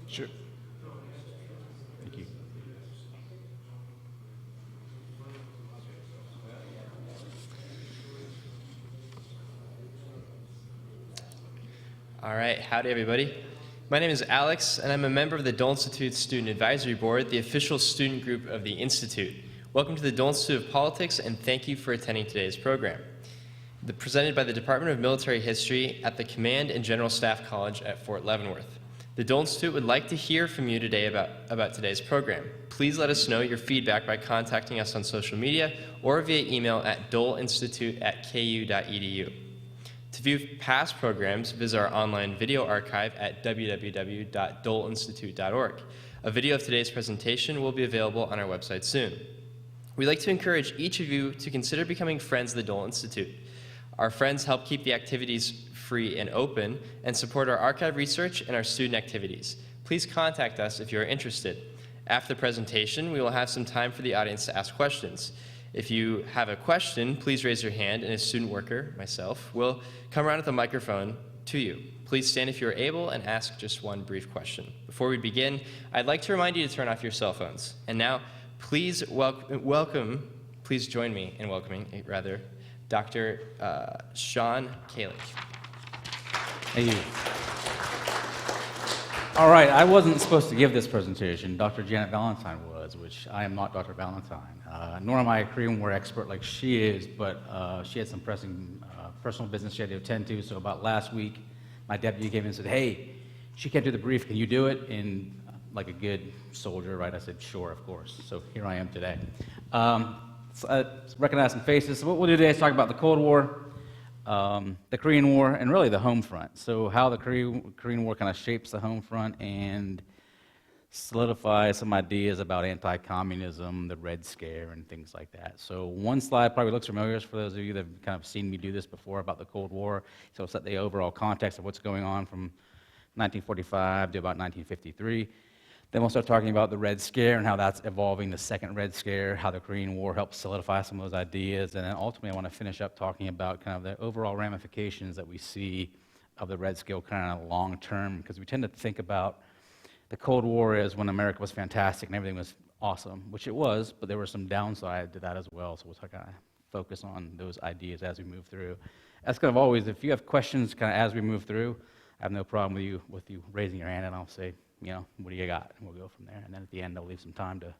Sure. Thank you. All right, howdy everybody. My name is Alex, and I'm a member of the Dole Institute's Student Advisory Board, the official student group of the Institute. Welcome to the Dole Institute of Politics, and thank you for attending today's program. Presented by the Department of Military History at the Command and General Staff College at Fort Leavenworth. The Dole Institute would like to hear from you today about today's program. Please let us know your feedback by contacting us on social media or via email at doleinstitute@ku.edu. To view past programs, visit our online video archive at www.doleinstitute.org. A video of today's presentation will be available on our website soon. We'd like to encourage each of you to consider becoming friends of the Dole Institute. Our friends help keep the activities free and open and support our archive research and our student activities. Please contact us if you are interested. After the presentation, we will have some time for the audience to ask questions. If you have a question, please raise your hand, and a student worker, myself, will come around with a microphone to you. Please stand if you are able and ask just one brief question. Before we begin, I'd like to remind you to turn off your cell phones. And now, please please join me in welcoming, Dr. Sean Kalic. Thank you. All right, I wasn't supposed to give this presentation. Dr. Janet Valentine was, which I am not Dr. Valentine. Nor am I a Korean War expert like she is, but she had some pressing personal business she had to attend to. So about last week, my deputy came in and said, "Hey, she can't do the brief. Can you do it?" And like a good soldier, right? I said, "Sure, of course." So here I am today. Recognize some faces. So what we'll do today is talk about the Cold War, the Korean War, and really the home front. So how the Korean War kind of shapes the home front and solidifies some ideas about anti-communism, the Red Scare, and things like that. So one slide probably looks familiar for those of you that have kind of seen me do this before about the Cold War. So it'll set the overall context of what's going on from 1945 to about 1953. Then we'll start talking about the Red Scare and how that's evolving, the second Red Scare, how the Korean War helped solidify some of those ideas. And then ultimately I want to finish up talking about kind of the overall ramifications that we see of the Red Scare kind of long term, because we tend to think about the Cold War as when America was fantastic and everything was awesome, which it was, but there was some downside to that as well. So we'll kind of focus on those ideas as we move through. As kind of always, if you have questions kind of as we move through, I have no problem with you raising your hand, and I'll say, you know, what do you got? And we'll go from there. And then at the end, I'll leave some time to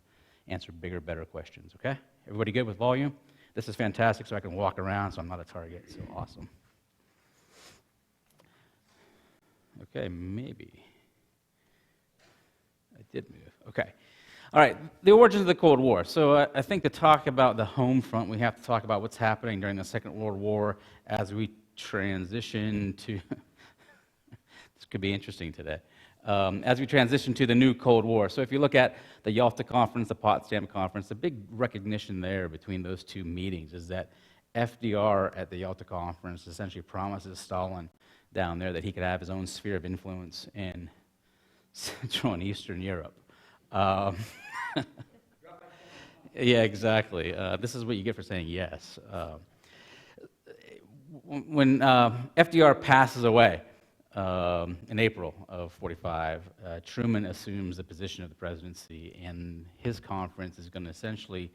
answer bigger, better questions, okay? Everybody good with volume? This is fantastic, so I can walk around, so I'm not a target, so awesome. Okay, maybe. I did move. Okay. All right, the origins of the Cold War. So I think to talk about the home front, we have to talk about what's happening during the Second World War as we transition to, this could be interesting today, as we transition to the new Cold War. So if you look at the Yalta Conference, the Potsdam Conference, the big recognition there between those two meetings is that FDR at the Yalta Conference essentially promises Stalin down there that he could have his own sphere of influence in Central and Eastern Europe. Yeah, exactly. This is what you get for saying yes. When FDR passes away in April of '45, Truman assumes the position of the presidency, and his conference is going to essentially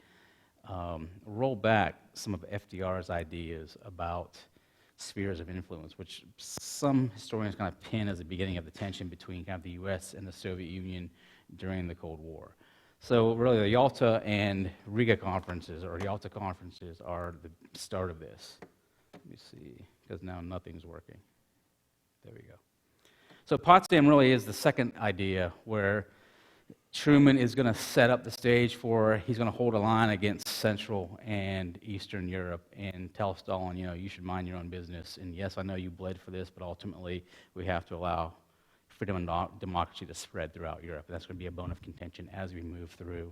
roll back some of FDR's ideas about spheres of influence, which some historians kind of pin as the beginning of the tension between kind of the US and the Soviet Union during the Cold War. So really the Yalta and Riga conferences, or Yalta conferences, are the start of this. Let me see, because now nothing's working. There we go. So Potsdam really is the second idea where Truman is going to set up the stage for, he's going to hold a line against Central and Eastern Europe and tell Stalin, you know, you should mind your own business. And yes, I know you bled for this, but ultimately we have to allow freedom and democracy to spread throughout Europe. And that's going to be a bone of contention as we move through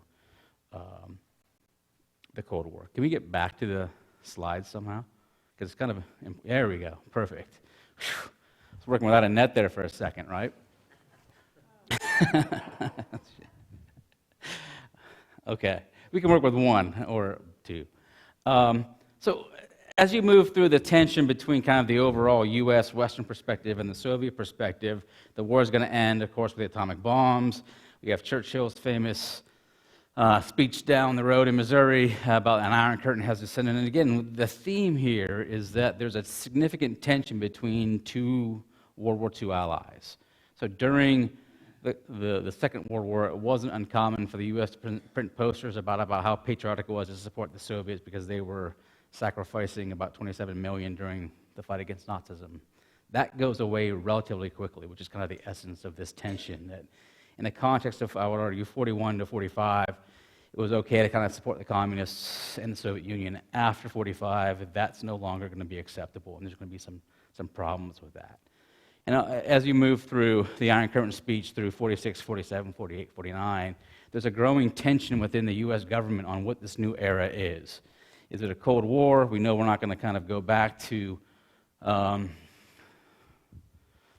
the Cold War. Can we get back to the slides somehow? Because it's kind of, there we go, perfect. Whew. I was working without a net there for a second, right? Okay, we can work with one or two. So as you move through the tension between kind of the overall U.S. Western perspective and the Soviet perspective, the war is going to end, of course, with the atomic bombs. We have Churchill's famous speech down the road in Missouri about an Iron Curtain has descended. And again, the theme here is that there's a significant tension between two World War II allies. So during the Second World War, it wasn't uncommon for the U.S. to print posters about how patriotic it was to support the Soviets because they were sacrificing about 27 million during the fight against Nazism. That goes away relatively quickly, which is kind of the essence of this tension. That in the context of, I would argue, 41 to 45, it was okay to kind of support the communists and the Soviet Union. After 45, that's no longer going to be acceptable, and there's going to be some problems with that. And as you move through the Iron Curtain speech through 46, 47, 48, 49, there's a growing tension within the U.S. government on what this new era is. Is it a Cold War? We know we're not going to kind of go back to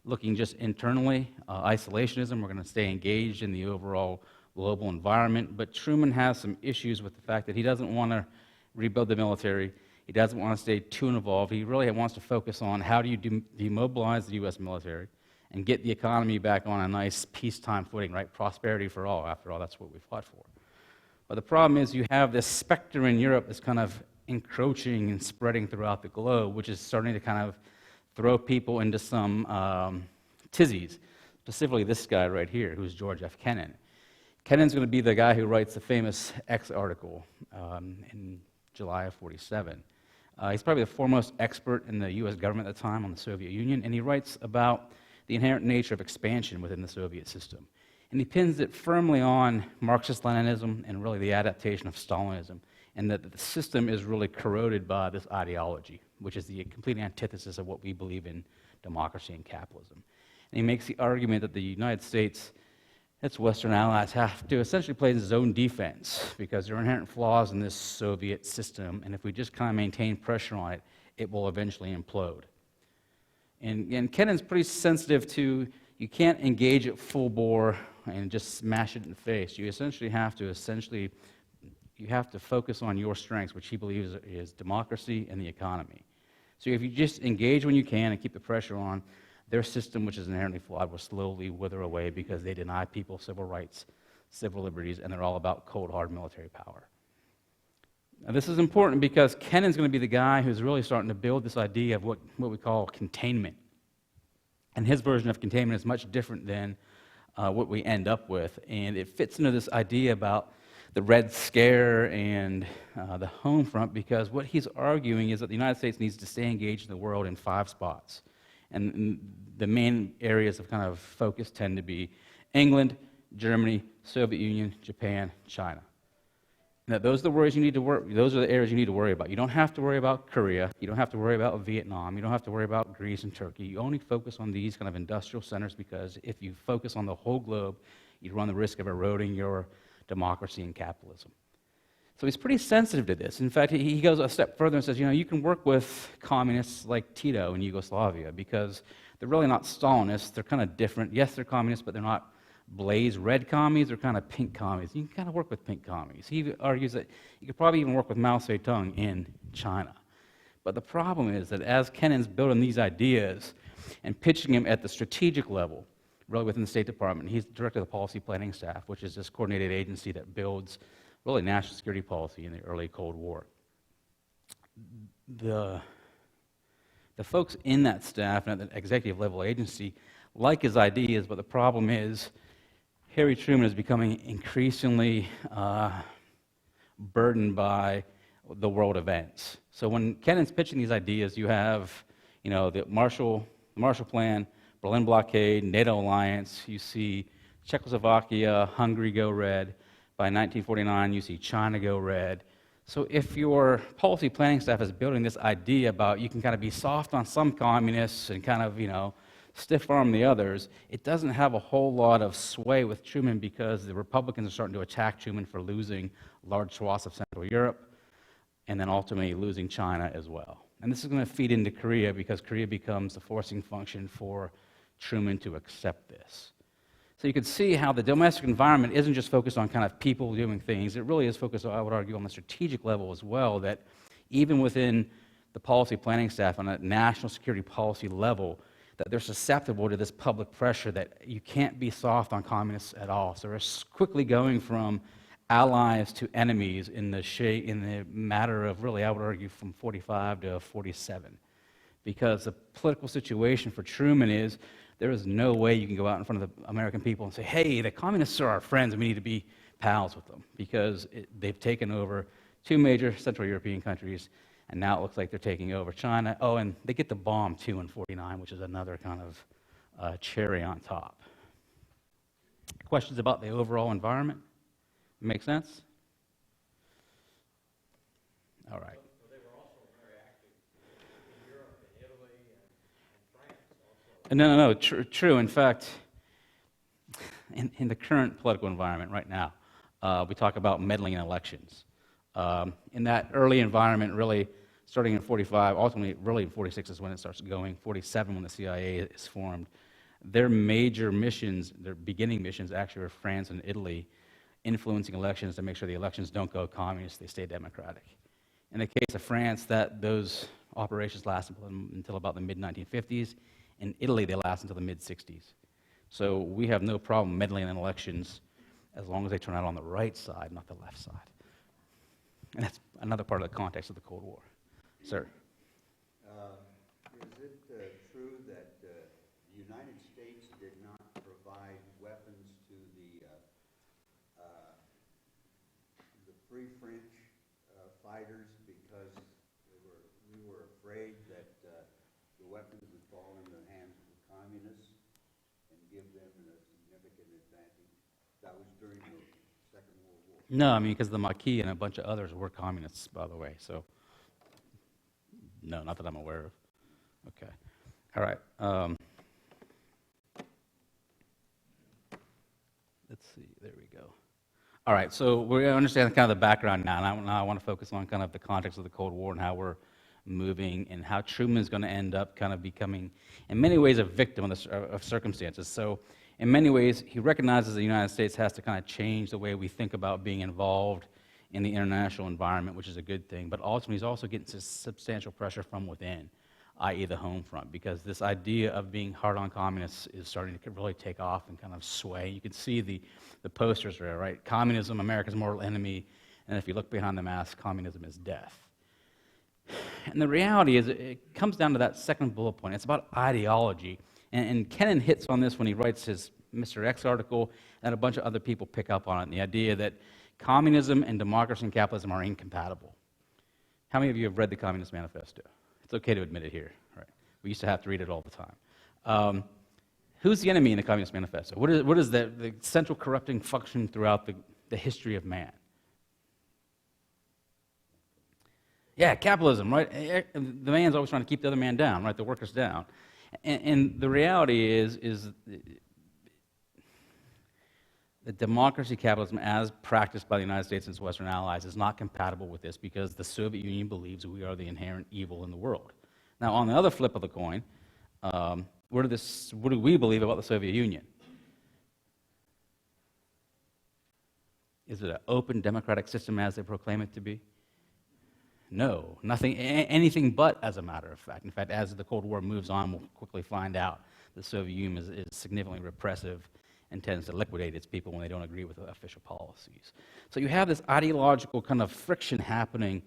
looking just internally, isolationism. We're going to stay engaged in the overall global environment. But Truman has some issues with the fact that he doesn't want to rebuild the military. He doesn't want to stay too involved. He really wants to focus on how do you demobilize the U.S. military and get the economy back on a nice peacetime footing, right? Prosperity for all. After all, that's what we fought for. But the problem is you have this specter in Europe that's kind of encroaching and spreading throughout the globe, which is starting to kind of throw people into some tizzies, specifically this guy right here, who's George F. Kennan. Kennan's going to be the guy who writes the famous X article in July of 47. He's probably the foremost expert in the U.S. government at the time on the Soviet Union, and he writes about the inherent nature of expansion within the Soviet system. And he pins it firmly on Marxist-Leninism and really the adaptation of Stalinism, and that the system is really corroded by this ideology, which is the complete antithesis of what we believe in democracy and capitalism. And he makes the argument that the United States, its Western allies, have to essentially play zone defense because there are inherent flaws in this Soviet system, and if we just kind of maintain pressure on it, it will eventually implode. And Kennan's pretty sensitive to, you can't engage it full bore and just smash it in the face. You have to focus on your strengths, which he believes is democracy and the economy. So if you just engage when you can and keep the pressure on, their system, which is inherently flawed, will slowly wither away because they deny people civil rights, civil liberties, and they're all about cold, hard military power. Now, this is important because Kennan's going to be the guy who's really starting to build this idea of what we call containment. And his version of containment is much different than what we end up with. And it fits into this idea about the Red Scare and the home front, because what he's arguing is that the United States needs to stay engaged in the world in 5 spots. And the main areas of kind of focus tend to be England, Germany, Soviet Union, Japan, China. Now, those are the areas you need to worry about. You don't have to worry about Korea. You don't have to worry about Vietnam. You don't have to worry about Greece and Turkey. You only focus on these kind of industrial centers because if you focus on the whole globe, you run the risk of eroding your democracy and capitalism. So he's pretty sensitive to this. In fact, he goes a step further and says, you can work with communists like Tito in Yugoslavia because they're really not Stalinists. They're kind of different. Yes, they're communists, but they're not blaze red commies. They're kind of pink commies. You can kind of work with pink commies. He argues that you could probably even work with Mao Zedong in China. But the problem is that as Kennan's building these ideas and pitching them at the strategic level, really within the State Department, he's director of the policy planning staff, which is this coordinated agency that builds really national security policy in the early Cold War. The folks in that staff and at the executive level agency like his ideas, but the problem is Harry Truman is becoming increasingly burdened by the world events. So when Kennan's pitching these ideas, you have, the Marshall Plan, Berlin blockade, NATO alliance. You see Czechoslovakia, Hungary go red. By 1949, you see China go red. So if your policy planning staff is building this idea about you can kind of be soft on some communists and kind of, stiff-arm the others, it doesn't have a whole lot of sway with Truman because the Republicans are starting to attack Truman for losing large swaths of Central Europe and then ultimately losing China as well. And this is going to feed into Korea because Korea becomes the forcing function for Truman to accept this. So you can see how the domestic environment isn't just focused on kind of people doing things. It really is focused, I would argue, on the strategic level as well, that even within the policy planning staff on a national security policy level that they're susceptible to this public pressure that you can't be soft on communists at all. So they're quickly going from allies to enemies in the matter of, really, I would argue, from 45 to 47. Because the political situation for Truman is there is no way you can go out in front of the American people and say, hey, the communists are our friends and we need to be pals with them, because they've taken over 2 major Central European countries, and now it looks like they're taking over China. Oh, and they get the bomb, too, in 49, which is another kind of cherry on top. Questions about the overall environment? Make sense? All right. So they were also very active in Europe and Italy and France also. No, true. In fact, in the current political environment right now, we talk about meddling in elections. In that early environment, really, starting in 45, ultimately, really in 46 is when it starts going, 47 when the CIA is formed. Their major missions, their beginning missions, actually were France and Italy, influencing elections to make sure the elections don't go communist, they stay democratic. In the case of France, those operations last until about the mid-1950s. In Italy, they last until the mid-60s. So we have no problem meddling in elections as long as they turn out on the right side, not the left side. And that's another part of the context of the Cold War. Sir? Is it true that the United States did not provide weapons to the Free French fighters because we were afraid that the weapons would fall in the hands of the communists and give them a significant advantage? That was during the Second World War. No, I mean, because the Maquis and a bunch of others were communists, by the way, so no, not that I'm aware of. Okay. All right. Let's see. There we go. All right, so we understand kind of the background now, and now I want to focus on kind of the context of the Cold War and how we're moving and how Truman's going to end up kind of becoming, in many ways, a victim of circumstances. So in many ways, he recognizes the United States has to kind of change the way we think about being involved in the international environment, which is a good thing. But ultimately, he's also getting substantial pressure from within, i.e. the home front, because this idea of being hard on communists is starting to really take off and kind of sway. You can see the posters there, right? Communism, America's mortal enemy, and if you look behind the mask, communism is death. And the reality is, it comes down to that second bullet point. It's about ideology. And Kennan hits on this when he writes his Mr. X article, and a bunch of other people pick up on it, the idea that communism and democracy and capitalism are incompatible. How many of you have read the Communist Manifesto? It's okay to admit it here. Right? We used to have to read it all the time. Who's the enemy in the Communist Manifesto? What is the central corrupting function throughout the history of man? Yeah, capitalism, right? The man's always trying to keep the other man down, right? The workers down. And the reality is that democracy, capitalism, as practiced by the United States and its Western allies, is not compatible with this because the Soviet Union believes we are the inherent evil in the world. Now, on the other flip of the coin, what do we believe about the Soviet Union? Is it an open democratic system as they proclaim it to be? No, nothing, anything but, as a matter of fact. In fact, as the Cold War moves on, we'll quickly find out the Soviet Union is significantly repressive and tends to liquidate its people when they don't agree with the official policies. So you have this ideological kind of friction happening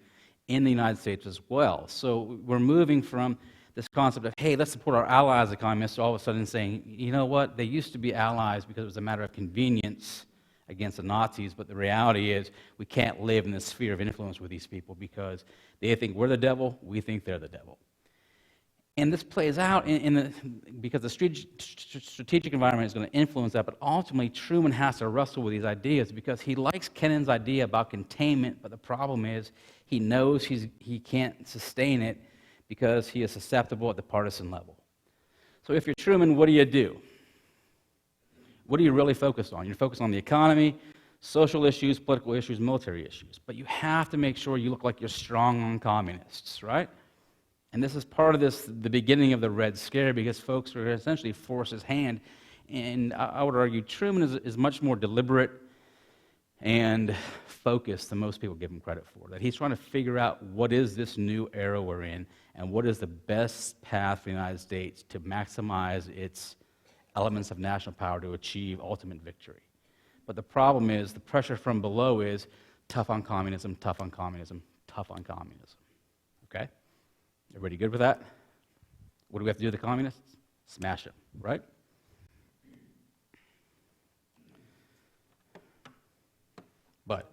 in the United States as well. So we're moving from this concept of, hey, let's support our allies, the communists, all of a sudden saying, you know what, they used to be allies because it was a matter of convenience against the Nazis, but the reality is we can't live in this sphere of influence with these people because they think we're the devil, we think they're the devil. And this plays out because the strategic environment is going to influence that, but ultimately Truman has to wrestle with these ideas because he likes Kennan's idea about containment, but the problem is he knows he can't sustain it because he is susceptible at the partisan level. So if you're Truman, what do? What are you really focused on? You're focused on the economy, social issues, political issues, military issues, but you have to make sure you look like you're strong on communists, right? And this is part of the beginning of the Red Scare, because folks are essentially forced his hand. And I would argue Truman is much more deliberate and focus than most people give him credit for. That he's trying to figure out what is this new era we're in and what is the best path for the United States to maximize its elements of national power to achieve ultimate victory. But the problem is, the pressure from below is tough on communism, tough on communism, tough on communism. Okay? Everybody good with that? What do we have to do with the communists? Smash them, right? But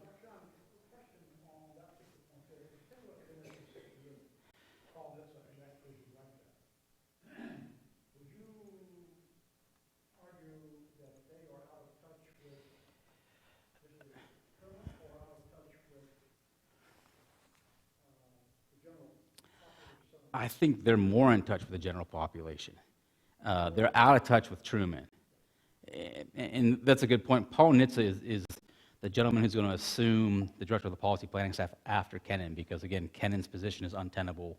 I think they're more in touch with the general population. They're out of touch with Truman. And that's a good point. Paul Nitze is the gentleman who's going to assume the director of the policy planning staff after Kennan, because, again, Kennan's position is untenable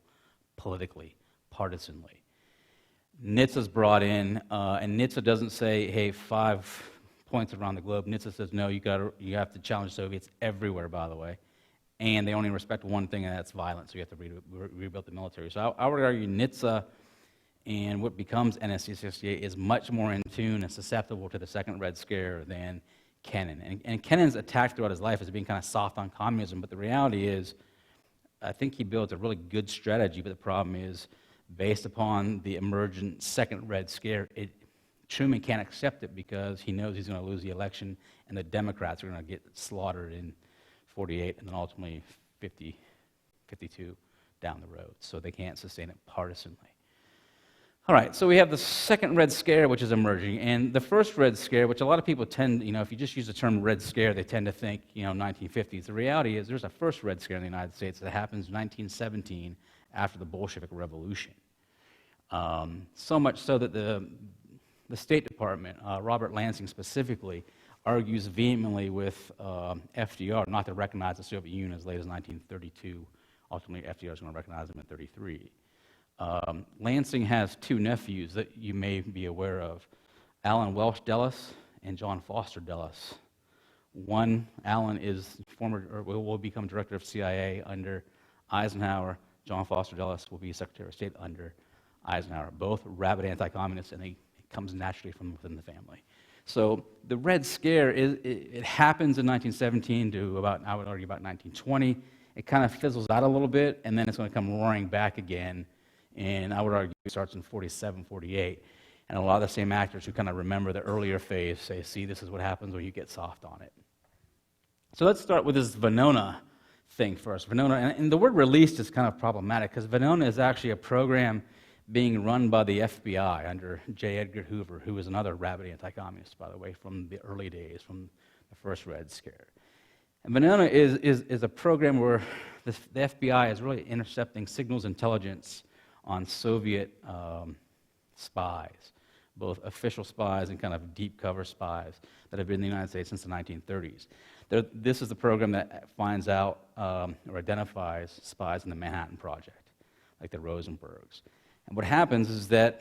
politically, partisanly. Nitze's brought in, and Nitze doesn't say, hey, 5 points around the globe. Nitze says, no, you have to challenge Soviets everywhere, by the way. And they only respect one thing, and that's violence. So you have to rebuild the military. So I would argue Nitze and what becomes NSC 68 is much more in tune and susceptible to the second Red Scare than Kennan. And Kennan's attacked throughout his life as being kind of soft on communism, but the reality is, I think he built a really good strategy, but the problem is, based upon the emergent second Red Scare, Truman can't accept it because he knows he's going to lose the election, and the Democrats are going to get slaughtered in 48 and then ultimately 50, 52 down the road. So they can't sustain it partisanly. All right, so we have the second Red Scare, which is emerging, and the first Red Scare, which a lot of people tend, if you just use the term Red Scare, they tend to think, 1950s. The reality is there's a first Red Scare in the United States that happens in 1917 after the Bolshevik Revolution. So much so that the State Department, Robert Lansing specifically, argues vehemently with FDR not to recognize the Soviet Union as late as 1932. Ultimately, FDR is going to recognize them in 1933. Lansing has two nephews that you may be aware of, Alan Welsh Dulles and John Foster Dulles. One, Alan is will become director of CIA under Eisenhower. John Foster Dulles will be Secretary of State under Eisenhower. Both rabid anti-communists, and it comes naturally from within the family. So the Red Scare, it happens in 1917 to about, I would argue, about 1920. It kind of fizzles out a little bit, and then it's going to come roaring back again. And I would argue it starts in 47, 48. And a lot of the same actors who kind of remember the earlier phase say, see, this is what happens when you get soft on it. So let's start with this Venona thing first. Venona, and the word released is kind of problematic because Venona is actually a program being run by the FBI under J. Edgar Hoover, who was another rabid anti-communist, by the way, from the early days, from the first Red Scare. And Venona is a program where the FBI is really intercepting signals intelligence on Soviet spies, both official spies and kind of deep cover spies that have been in the United States since the 1930s. This is the program that finds out or identifies spies in the Manhattan Project, like the Rosenbergs. And what happens is that,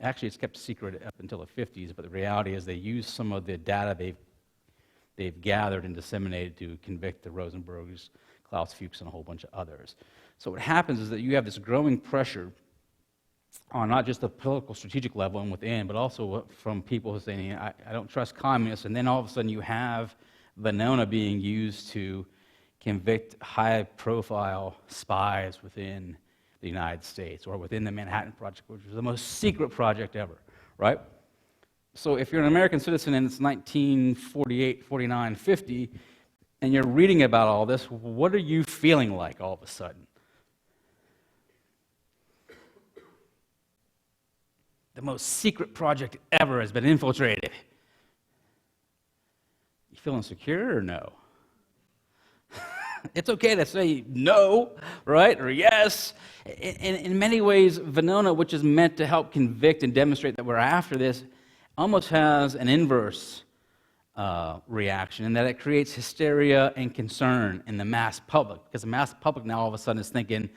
actually it's kept secret up until the 50s, but the reality is they use some of the data they've gathered and disseminated to convict the Rosenbergs, Klaus Fuchs, and a whole bunch of others. So what happens is that you have this growing pressure on not just the political strategic level and within, but also from people who are saying, I don't trust communists, and then all of a sudden you have Venona being used to convict high-profile spies within the United States or within the Manhattan Project, which was the most secret project ever, right? So if you're an American citizen and it's 1948, 49, 50, and you're reading about all this, what are you feeling like all of a sudden? The most secret project ever has been infiltrated. You feel insecure or no? It's okay to say no, right, or yes. In many ways, Venona, which is meant to help convict and demonstrate that we're after this, almost has an inverse reaction in that it creates hysteria and concern in the mass public, because the mass public now all of a sudden is thinking,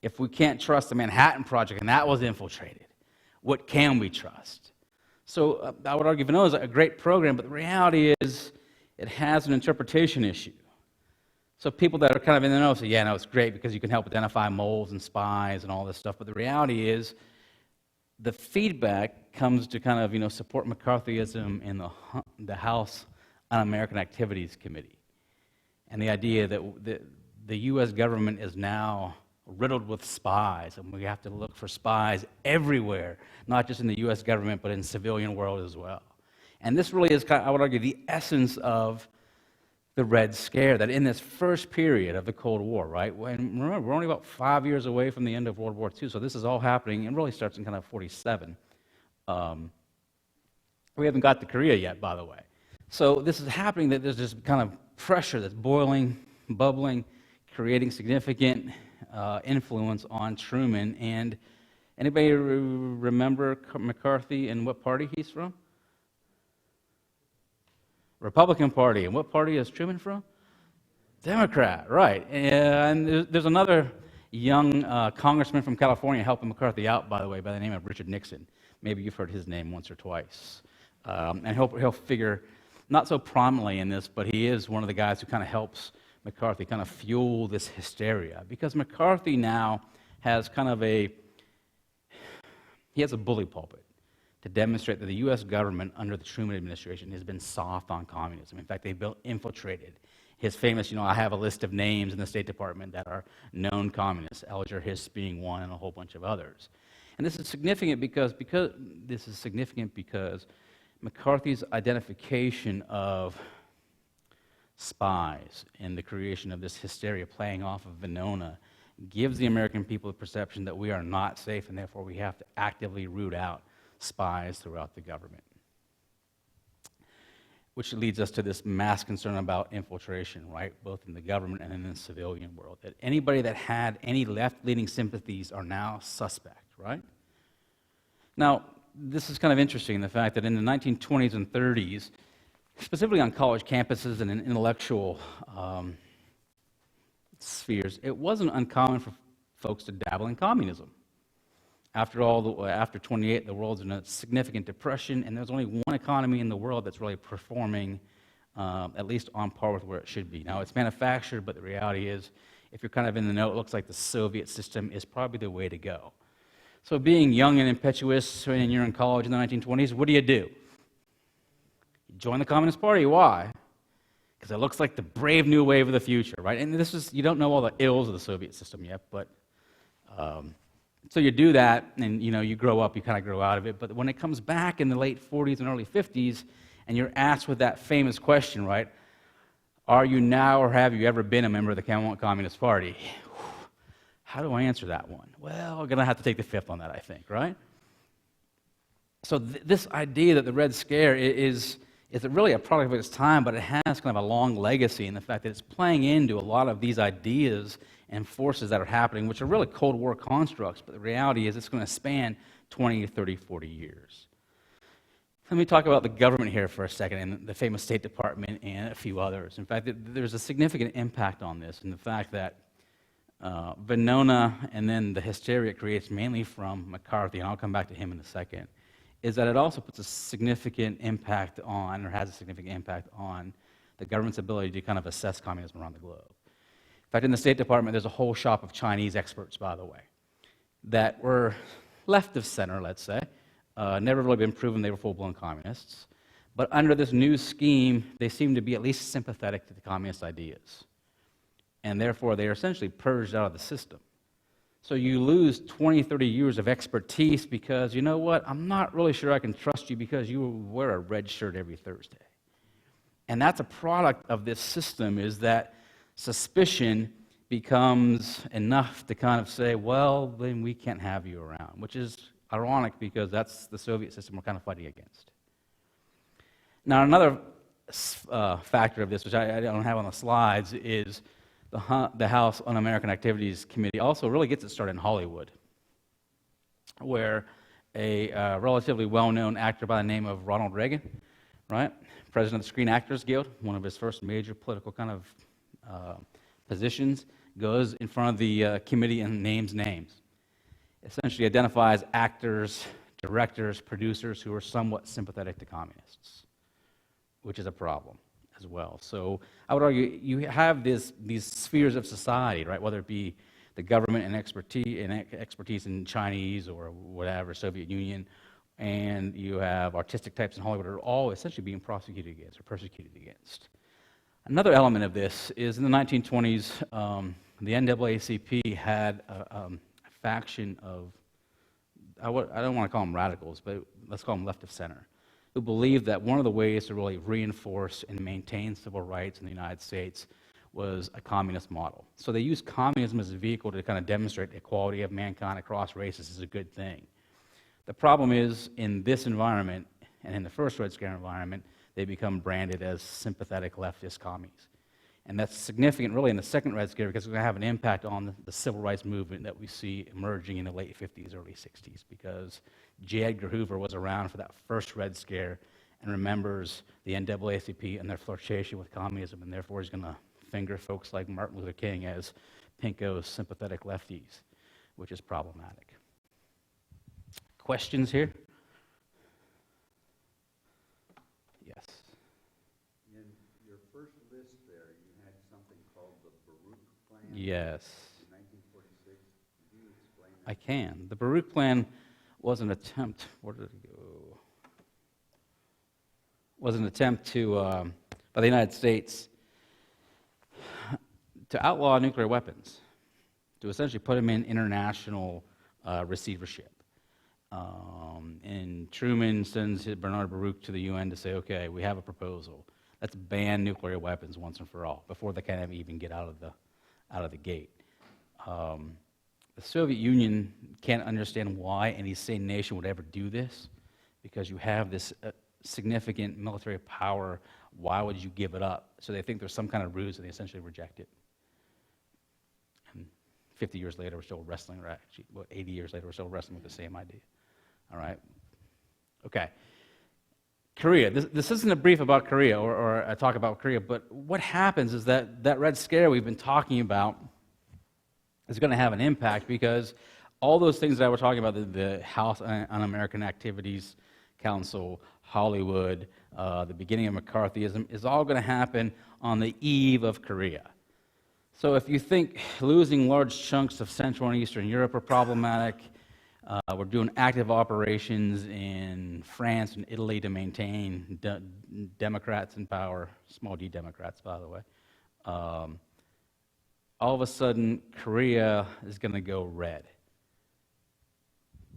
if we can't trust the Manhattan Project and that was infiltrated, what can we trust? So I would argue Venona is a great program, but the reality is it has an interpretation issue. So people that are kind of in the know say, yeah, no, it's great because you can help identify moles and spies and all this stuff, but the reality is the feedback comes to kind of, support McCarthyism in the House Un-American Activities Committee. And the idea that the U.S. government is now riddled with spies, and we have to look for spies everywhere, not just in the U.S. government, but in the civilian world as well. And this really is, I would argue, the essence of the Red Scare, that in this first period of the Cold War, right? And remember, we're only about 5 years away from the end of World War II, so this is all happening, and really starts in kind of 47. We haven't got to Korea yet, by the way. So this is happening, that there's this kind of pressure that's boiling, bubbling, creating significant influence on Truman. And anybody remember McCarthy and what party he's from? Republican Party. And what party is Truman from? Democrat, right. And there's another young congressman from California helping McCarthy out, by the way, by the name of Richard Nixon. Maybe you've heard his name once or twice. And he'll figure not so prominently in this, but he is one of the guys who kind of helps McCarthy kind of fuel this hysteria. Because McCarthy now has kind of he has a bully pulpit to demonstrate that the U.S. government under the Truman administration has been soft on communism. In fact, they've infiltrated. His famous, I have a list of names in the State Department that are known communists, Alger Hiss being one, and a whole bunch of others. And this is significant because McCarthy's identification of spies and the creation of this hysteria playing off of Venona gives the American people the perception that we are not safe, and therefore we have to actively root out spies throughout the government. Which leads us to this mass concern about infiltration, right? Both in the government and in the civilian world. That anybody that had any left-leaning sympathies are now suspect, right? Now, this is kind of interesting, the fact that in the 1920s and 30s, specifically on college campuses and in intellectual spheres, it wasn't uncommon for folks to dabble in communism. After all, after 28, the world's in a significant depression, and there's only one economy in the world that's really performing at least on par with where it should be. Now, it's manufactured, but the reality is, if you're kind of in the know, it looks like the Soviet system is probably the way to go. So being young and impetuous when you're in college in the 1920s, what do? You join the Communist Party. Why? Because it looks like the brave new wave of the future, right? And this is, you don't know all the ills of the Soviet system yet, but so you do that, and you grow up, you kind of grow out of it. But when it comes back in the late 40s and early 50s, and you're asked with that famous question, right? Are you now or have you ever been a member of the Communist Party? How do I answer that one? Well, I'm going to have to take the fifth on that, I think, right? So this idea that the Red Scare is really a product of its time, but it has kind of a long legacy in the fact that it's playing into a lot of these ideas and forces that are happening, which are really Cold War constructs, but the reality is it's going to span 20, 30, 40 years. Let me talk about the government here for a second, and the famous State Department and a few others. In fact, there's a significant impact on this in the fact that Venona and then the hysteria it creates mainly from McCarthy, and I'll come back to him in a second, is that it also puts a significant impact on, or has a significant impact on, the government's ability to kind of assess communism around the globe. In fact, in the State Department, there's a whole shop of Chinese experts, by the way, that were left of center, let's say, never really been proven they were full-blown communists, but under this new scheme, they seem to be at least sympathetic to the communist ideas, and therefore they are essentially purged out of the system. So you lose 20, 30 years of expertise because, you know what, I'm not really sure I can trust you because you wear a red shirt every Thursday. And that's a product of this system, is that suspicion becomes enough to kind of say, well, then we can't have you around, which is ironic because that's the Soviet system we're kind of fighting against. Now, another factor of this, which I don't have on the slides, is the House Un-American Activities Committee also really gets it started in Hollywood, where a relatively well-known actor by the name of Ronald Reagan, right, president of the Screen Actors Guild, one of his first major political kind of positions, goes in front of the committee and names names. Essentially identifies actors, directors, producers who are somewhat sympathetic to communists, which is a problem. as well. So I would argue you have these spheres of society, right? Whether it be the government and expertise in Chinese or whatever, Soviet Union, and you have artistic types in Hollywood are all essentially being prosecuted against or persecuted against. Another element of this is in the 1920s, the NAACP had a faction of, I don't want to call them radicals, but let's call them left of center, who believed that one of the ways to really reinforce and maintain civil rights in the United States was a communist model. So they used communism as a vehicle to kind of demonstrate the equality of mankind across races is a good thing. The problem is, in this environment, and in the first Red Scare environment, they become branded as sympathetic leftist commies. And that's significant, really, in the second Red Scare because it's going to have an impact on the civil rights movement that we see emerging in the late 50s, early 60s, because J. Edgar Hoover was around for that first Red Scare and remembers the NAACP and their flirtation with communism, and therefore he's going to finger folks like Martin Luther King as pinko sympathetic lefties, which is problematic. Questions here? Yes. In your first list there, you had something called the Baruch Plan. Yes. In 1946. Could you explain that? I can. The Baruch Plan was an attempt, where did it go? Was an attempt to, by the United States, to outlaw nuclear weapons, to essentially put them in international receivership. And Truman sends Bernard Baruch to the UN to say, okay, we have a proposal. Let's ban nuclear weapons once and for all, before they can even get out of the gate. The Soviet Union can't understand why any sane nation would ever do this, because you have this significant military power. Why would you give it up? So they think there's some kind of ruse, and they essentially reject it. And 50 years later, we're still wrestling, or actually, 80 years later, we're still wrestling with the same idea. All right? Okay. Korea. This isn't a brief about Korea or a talk about Korea, but what happens is that Red Scare we've been talking about is going to have an impact, because all those things that I was talking about, the House Un-American Activities Council, Hollywood, the beginning of McCarthyism, is all going to happen on the eve of Korea. So if you think losing large chunks of Central and Eastern Europe are problematic, we're doing active operations in France and Italy to maintain Democrats in power, small d Democrats, by the way. All of a sudden, Korea is going to go red.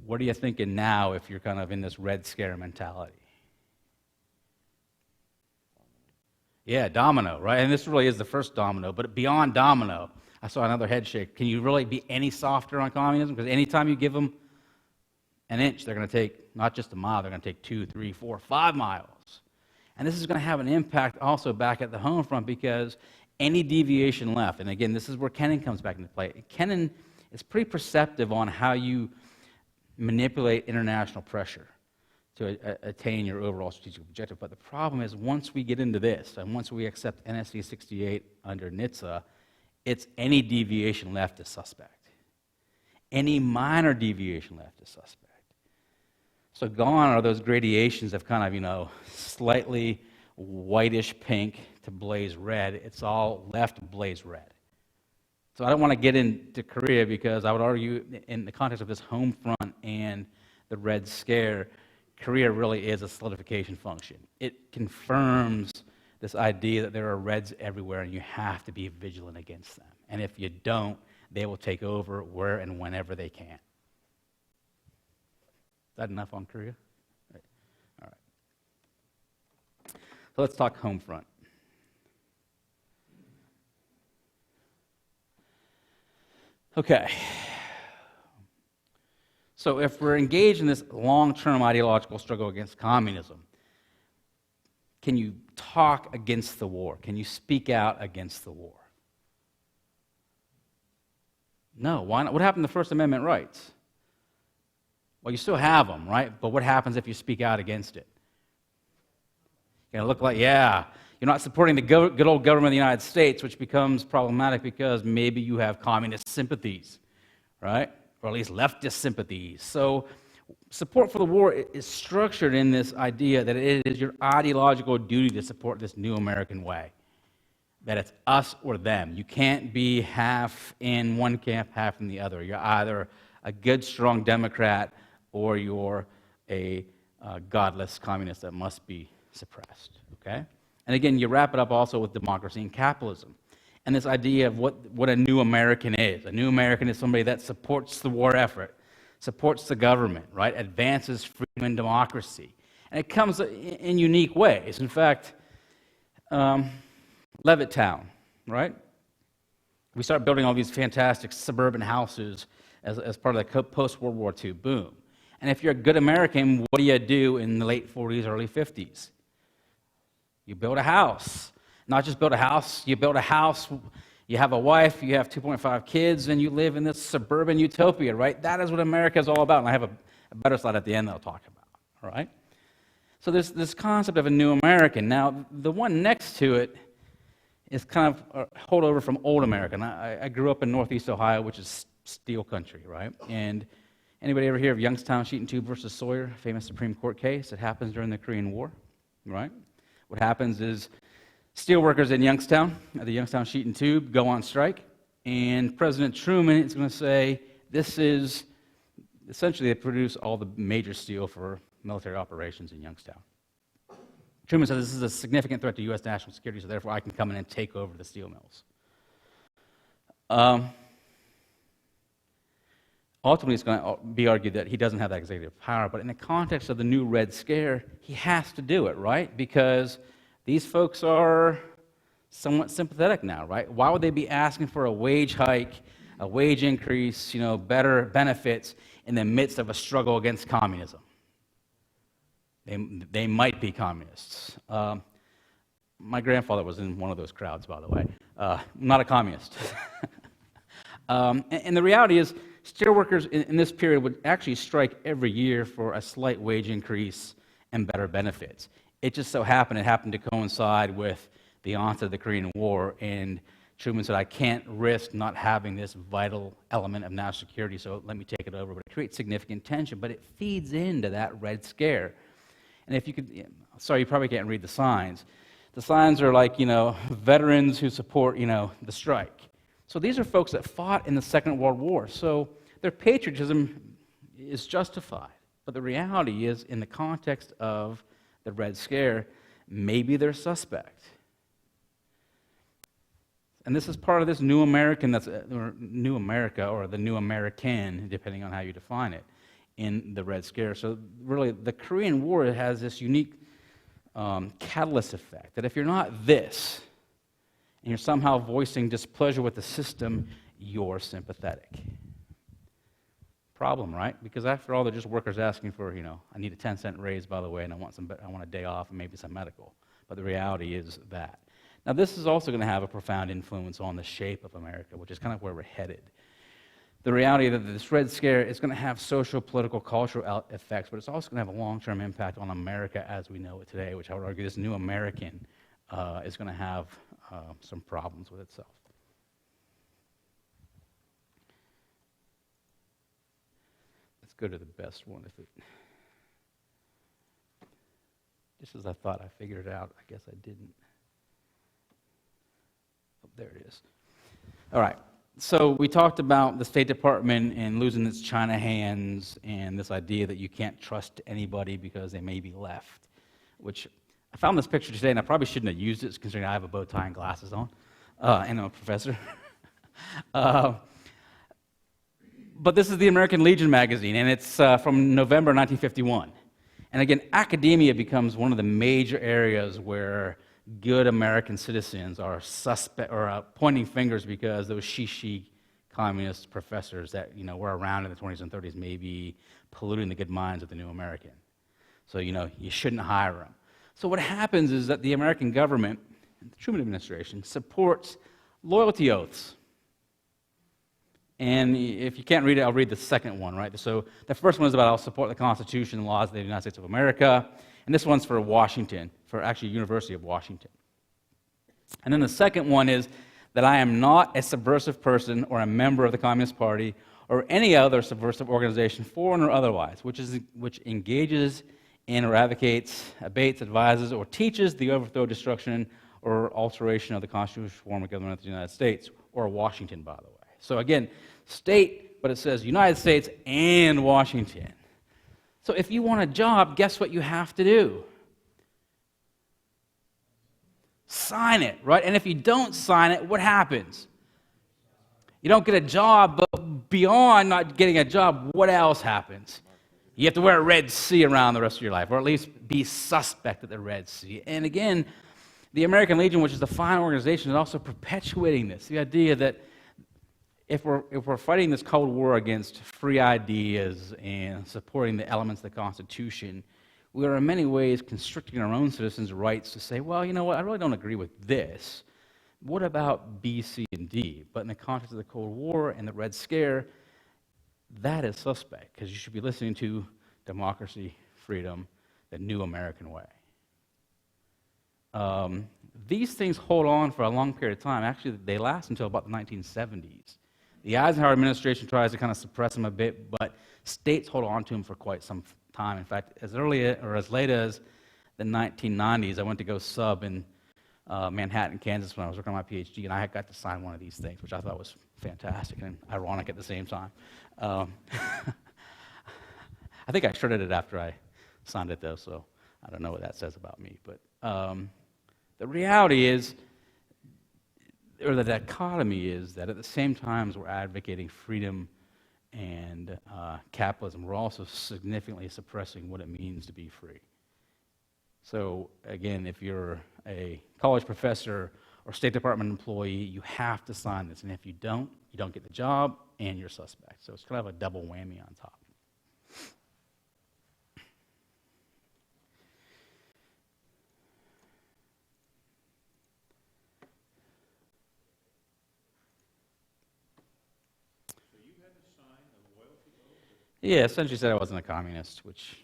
What are you thinking now if you're kind of in this Red Scare mentality? Yeah, domino, right? And this really is the first domino, but beyond domino, I saw another head shake. Can you really be any softer on communism? Because anytime you give them an inch, they're going to take not just a mile, they're going to take 2, 3, 4, 5 miles. And this is going to have an impact also back at the home front, because any deviation left, and again, this is where Kennan comes back into play. Kennan is pretty perceptive on how you manipulate international pressure to attain your overall strategic objective. But the problem is, once we get into this, and once we accept NSC 68 under NHTSA, it's any deviation left is suspect. Any minor deviation left is suspect. So gone are those gradations of kind of, slightly whitish pink to blaze red. It's all left blaze red. So I don't want to get into Korea, because I would argue in the context of this home front and the Red Scare, Korea really is a solidification function. It confirms this idea that there are reds everywhere and you have to be vigilant against them. And if you don't, they will take over where and whenever they can. Is that enough on Korea? Right. All right. So let's talk home front. Okay. So if we're engaged in this long-term ideological struggle against communism, can you talk against the war? Can you speak out against the war? No. Why not? What happened to First Amendment rights? Well, you still have them, right? But what happens if you speak out against it? You're going to look like, yeah, you're not supporting the good old government of the United States, which becomes problematic because maybe you have communist sympathies, right? Or at least leftist sympathies. So Support for the war is structured in this idea that it is your ideological duty to support this new American way, that it's us or them. You can't be half in one camp, half in the other. You're either a good, strong Democrat or you're a godless communist that must be suppressed, okay? And again, you wrap it up also with democracy and capitalism, and this idea of what a new American is. A new American is somebody that supports the war effort, supports the government, right? Advances freedom and democracy. And it comes in unique ways. In fact, Levittown, right? We start building all these fantastic suburban houses as part of the post-World War II boom. And if you're a good American, what do you do in the late 40s, early 50s? You build a house. Not just build a house, you build a house, you have a wife, you have 2.5 kids, and you live in this suburban utopia, right? That is what America is all about, and I have a better slide at the end that I'll talk about, all right? So there's this concept of a new American. Now, the one next to it is kind of a holdover from old America. And I grew up in Northeast Ohio, which is steel country, right? And anybody ever hear of Youngstown Sheet and Tube versus Sawyer, famous Supreme Court case? It happens during the Korean War, right? What happens is steelworkers in Youngstown, at the Youngstown Sheet and Tube, go on strike, and President Truman is going to say, this is, essentially they produce all the major steel for military operations in Youngstown. Truman says this is a significant threat to U.S. national security, so therefore I can come in and take over the steel mills. Ultimately, it's going to be argued that he doesn't have that executive power, but in the context of the new Red Scare, he has to do it, right? Because these folks are somewhat sympathetic now, right? Why would they be asking for a wage hike, a wage increase, better benefits in the midst of a struggle against communism? They might be communists. My grandfather was in one of those crowds, by the way. Not a communist. And the reality is, steelworkers in this period would actually strike every year for a slight wage increase and better benefits. It just so happened, it happened to coincide with the onset of the Korean War, and Truman said, I can't risk not having this vital element of national security, so let me take it over. But it creates significant tension, but it feeds into that Red Scare. And if you could, sorry, you probably can't read the signs. The signs are like, veterans who support, the strike. So these are folks that fought in the Second World War, so their patriotism is justified. But the reality is, in the context of the Red Scare, maybe they're suspect. And this is part of this new American, or new America, or the new American, depending on how you define it, in the Red Scare. So really, the Korean War has this unique catalyst effect, that if you're not this, and you're somehow voicing displeasure with the system, you're sympathetic. Problem, right? Because after all, they're just workers asking for, I need a 10-cent raise, by the way, and I want a day off and maybe some medical. But the reality is that. Now, this is also going to have a profound influence on the shape of America, which is kind of where we're headed. The reality that this Red Scare is going to have social, political, cultural effects, but it's also going to have a long-term impact on America as we know it today, which I would argue this new American is going to have some problems with itself. Let's go to the best one. Just as I thought I figured it out, I guess I didn't. Oh, there it is. All right. So we talked about the State Department and losing its China hands and this idea that you can't trust anybody because they may be left, which I found this picture today, and I probably shouldn't have used it considering I have a bow tie and glasses on, and I'm a professor. But this is the American Legion magazine, and it's from November 1951. And again, academia becomes one of the major areas where good American citizens are pointing fingers because those shishi communist professors that were around in the 20s and 30s may be polluting the good minds of the new American. So you shouldn't hire them. So what happens is that the American government, the Truman administration, supports loyalty oaths. And if you can't read it, I'll read the second one, right? So the first one is about I'll support the Constitution and laws of the United States of America. And this one's for Washington, for actually University of Washington. And then the second one is that I am not a subversive person or a member of the Communist Party or any other subversive organization, foreign or otherwise, which engages in or advocates, abates, advises, or teaches the overthrow, destruction, or alteration of the constitutional form of government of the United States, or Washington, by the way. So again, state, but it says United States and Washington. So if you want a job, guess what you have to do? Sign it, right? And if you don't sign it, what happens? You don't get a job, but beyond not getting a job, what else happens? You have to wear a red C around the rest of your life, or at least be suspect at the red C. And again, the American Legion, which is the fine organization, is also perpetuating this. The idea that if we're fighting this Cold War against free ideas and supporting the elements of the Constitution, we are in many ways constricting our own citizens' rights to say, well, you know what, I really don't agree with this. What about B, C, and D? But in the context of the Cold War and the Red Scare, that is suspect, because you should be listening to democracy, freedom, the new American way. These things hold on for a long period of time. Actually, they last until about the 1970s. The Eisenhower administration tries to kind of suppress them a bit, but states hold on to them for quite some time. In fact, as early or as late as the 1990s, I went to go sub in Manhattan, Kansas when I was working on my PhD, and I got to sign one of these things, which I thought was fantastic and ironic at the same time. I think I shredded it after I signed it, though, so I don't know what that says about me. But the reality is, or the dichotomy is, that at the same time as we're advocating freedom and capitalism, we're also significantly suppressing what it means to be free. So again, if you're a college professor or State Department employee, you have to sign this, and if you don't get the job, and you're suspect. So it's kind of a double whammy on top. So you had to sign a loyalty oath? Yeah, essentially said I wasn't a communist, which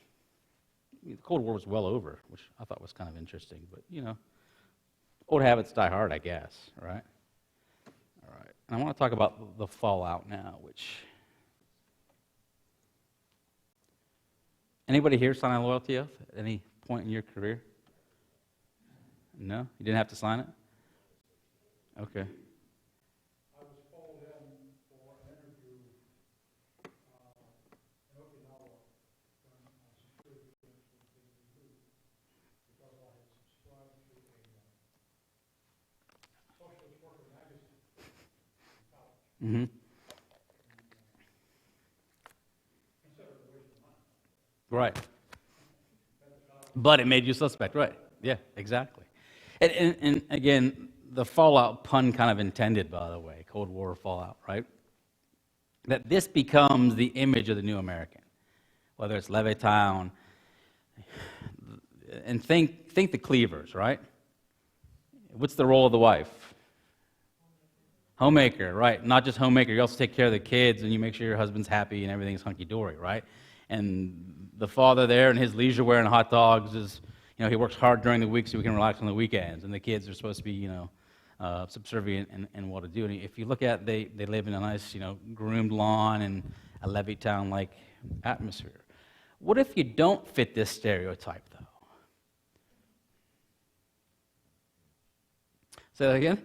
the Cold War was well over, which I thought was kind of interesting. But, you know, old habits die hard, I guess, right? All right. And I want to talk about the fallout now, which... Anybody here sign a loyalty oath at any point in your career? No? You didn't have to sign it? Okay. I was called in for an interview in Okinawa when security clearance was being removed because I had subscribed to a socialist worker magazine in college. Mm-hmm. Considered a waste of money. Right. But it made you suspect, right? Yeah, exactly. And again, the fallout, pun kind of intended, by the way, Cold War fallout, right? That this becomes the image of the new American, whether it's Levittown, and think the cleavers, right? What's the role of the wife? Homemaker, right? Not just homemaker, you also take care of the kids and you make sure your husband's happy and everything's hunky-dory, right? And the father there in his leisure wearing hot dogs is, you know, he works hard during the week so he can relax on the weekends. And the kids are supposed to be, you know, subservient and well-to-do. And if you look at, they live in a nice, you know, groomed lawn and a Levittown-like atmosphere. What if you don't fit this stereotype, though? Say that again?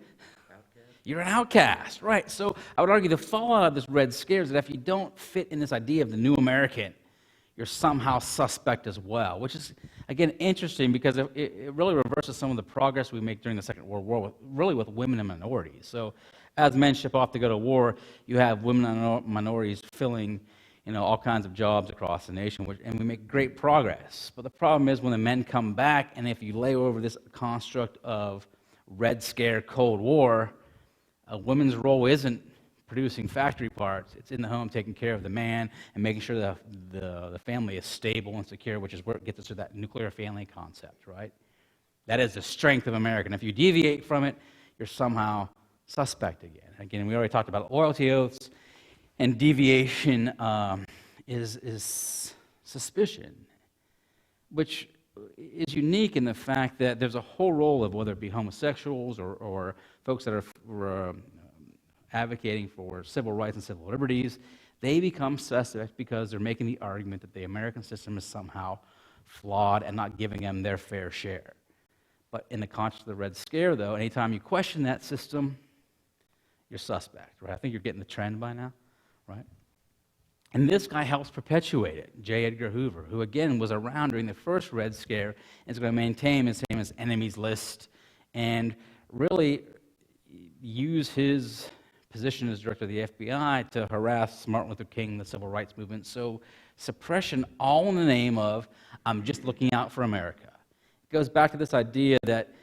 You're an outcast, right? So I would argue the fallout of this Red Scare is that if you don't fit in this idea of the new American, you're somehow suspect as well, which is, again, interesting because it really reverses some of the progress we make during the Second World War, with women and minorities. So as men ship off to go to war, you have women and minorities filling, you know, all kinds of jobs across the nation, and we make great progress. But the problem is when the men come back, and if you lay over this construct of Red Scare, Cold War, a woman's role isn't producing factory parts. It's in the home taking care of the man and making sure the family is stable and secure, which is where it gets us to that nuclear family concept, right? That is the strength of America. And if you deviate from it, you're somehow suspect again. Again, we already talked about loyalty oaths, and deviation is suspicion, which is unique in the fact that there's a whole role of whether it be homosexuals or folks that are advocating for civil rights and civil liberties. they become suspect because they're making the argument that the American system is somehow flawed and not giving them their fair share. But in the context of the Red Scare, though, anytime you question that system, you're suspect, right? I think you're getting the trend by now, right? And this guy helps perpetuate it, J. Edgar Hoover, who again was around during the first Red Scare and is going to maintain his famous enemies list and really use his position as director of the FBI to harass Martin Luther King, the civil rights movement. So suppression all in the name of, I'm just looking out for America. It goes back to this idea that,